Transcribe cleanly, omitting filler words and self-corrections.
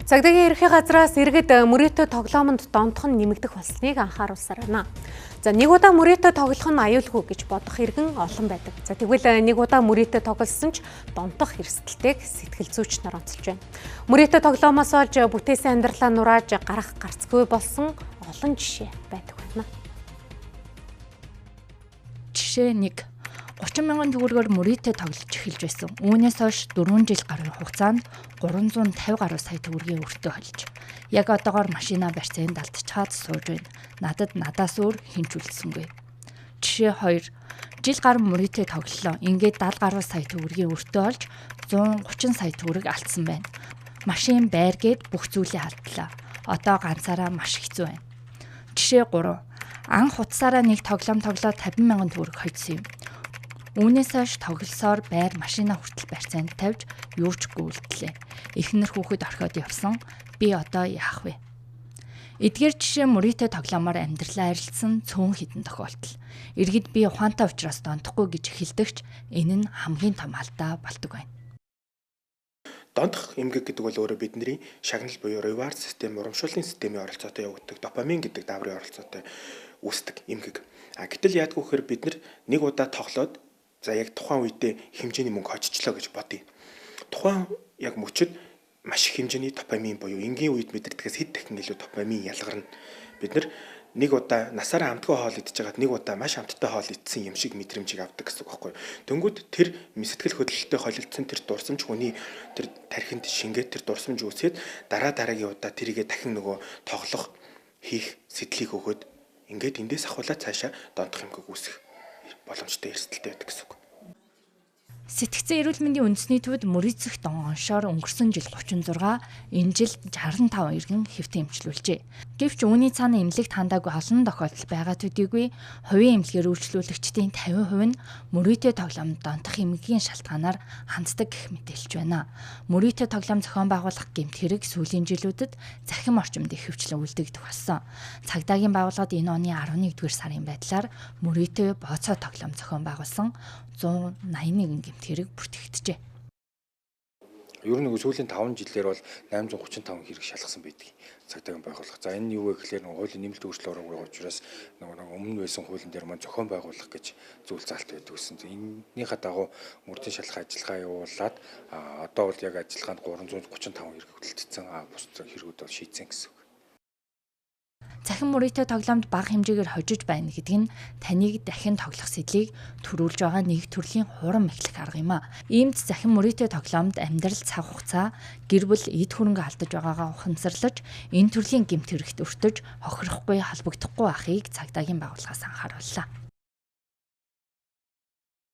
Цагдаагийн ерхий газраас иргэд мөрөөдөө тоглоомонд донтох нь нэмэгдэх болсныг анхааруулсаар байна. За нэг удаа мөрөөдөө тоглох нь аюулгүй гэж бодох иргэн олон байдаг. За тэгвэл нэг удаа мөрөөдөө тоглосон ч донтох эрсдэлтэйг сэтгэл зүйч нар онцолж байна. Мөрөөдөө тоглоомоос олж бүтээсэн амьдралаа нурааж гарах гарцгүй болсон олон жишээ байдаг байна. Жишээ 1. 30 мянган төгрөгөөр мөрөөдөө тоглож эхэлж байсан. Үүнээс хойш 4 жил гаруй хугацаанд 350 гаруй сая төгрөгийн өртөө холж. Яг одоогоор машинаа барьцаанд алдчихад сууж байна. Надаас өөр хинч үлдсэнгүй. Жишээ 2. Жил гаруй мөрөөдөө тоглолоо. Ингээд 70 гаруй сая төгрөгийн өртөө олж 130 сая төгрөг алдсан байна. Машин байр гээд бүх зүйлээ алдлаа. Одоо ганцаараа маш хэцүү байна. Жишээ 3. Анх утсаараа нэг тоглоом тоглоод 50 мянган төгрөг хойдсон юм. Үүнээс хойш тоглосоор байр машина хүртэл барьцаанд тавьж юу ч гүйлтлээ. Эхнэр хүүхэд орхиод явсан. Би одоо яах вэ? Эдгээр жишээ мөрөөдөө тоглоомоор амьдралаа арилсан цөөн хідэн тохиолдол. Иргэд би ухаантай учраас донтохгүй гэж эхэлдэгч энэ нь хамгийн том алдаа болдог байна. Донтох эмгэг гэдэг бол өөрөө бидний шагнал буюу reward систем, урамшууллын системийн оролцоотой явагддаг допамин гэдэг дааврын оролцоотой үүсдэг эмгэг. Гэтэл яадгүй гэхээр бид нэг удаа тоглоод за яг тухайн үедээ хэмжээний мөнгө очичлоо гэж бодъё. Тухайн яг мөчөд маш их хэмжээний допамин буюу энгийн үед мэдэрдгээс хэд дахин илүү допамин ялгарна. Бид нэг удаа насаараа амтгүй хоол идэж байгаад нэг удаа маш амттай хоол идсэн юм шиг мэдрэмжийг авдаг гэсэн үг байхгүй юу. Тэнгүүд тэр сэтгэл хөдлөлтөй холилдсон тэр дурсамж хүний тэр тархинд шингээд тэр дурсамж үүсээд дараагийн удаа тэрийгэ дахин нөгөө тоглох хийх сэтлийг өгөөд ингээд эндээс ахуулаад цаашаа донтох эмгэг үүсэх боломжтой эрсдэлтэй байдаг гэсэн үг. Сэтгцэн эрүүл мэндийн үндэсний төвд мөрийцэх дон оншоор өнгөрсөн жил 36, энэ жил 65 иргэн хэвтэн эмчилүүлжээ. Гэвч үүний цаана эмнэлэгт хандаагүй олон тохиолдол байгаа төдийгүй хувийн эмнэлгээр үйлчлүүлэгчдийн 50% нь мөрийтэй тоглоомд донтох эмгэгийн шалтгаанаар ханддаг гэх мэдээлж байна. Мөрийтэй тоглоом зохион байгуулах гэмт хэрэг сүүлийн жилүүдэд захим орчимд их хөвчлэн үлдэгдэх болсон. Цагдаагийн байгууллагад энэ оны 11-р сарын байдлаар мөрийтэй бооцоо тоглоом зохион байгуулсан 181 гэмт хэрэг бүртгэгджээ. Ер нь сүүлийн 5 жилээр бол 835 хэрэг шалгасан байдаг. Цагдаагийн байгууллага. За энэ нь юу вэ гэхээр хуулийн нэмэлт өөрчлөлт ороогүй учраас өмнө байсан хуулийн дээр маань зохион байгуулах гэж зүйл заалт байдаг гэсэн. Энийхээ дагуу мөрдийн шалгах ажиллагаа явуулаад одоо бол яг ажиллагаанд 335 хэрэг хөдөлгдсөн. Бус хэрэгүүд бол шийдсэн гэсэн. Захин мөрийтэй тоглоомд бага хэмжээгээр хожиж байна гэдэг нь таныг дахин тоглох сэдлийг төрүүлж байгаа нэг төрлийн хурам эхлэх арга юм а. Иймд захин мөрийтэй тоглоомд амьдрал цаг хугацаа, гэр бүл эд хөрөнгө алдаж байгаагаа ухамсарлаж энэ төрлийн гэмт хэрэгт өртөж хохирохгүй холбогдохгүй байхыг цагдаагийн байгууллагаас анхаарууллаа.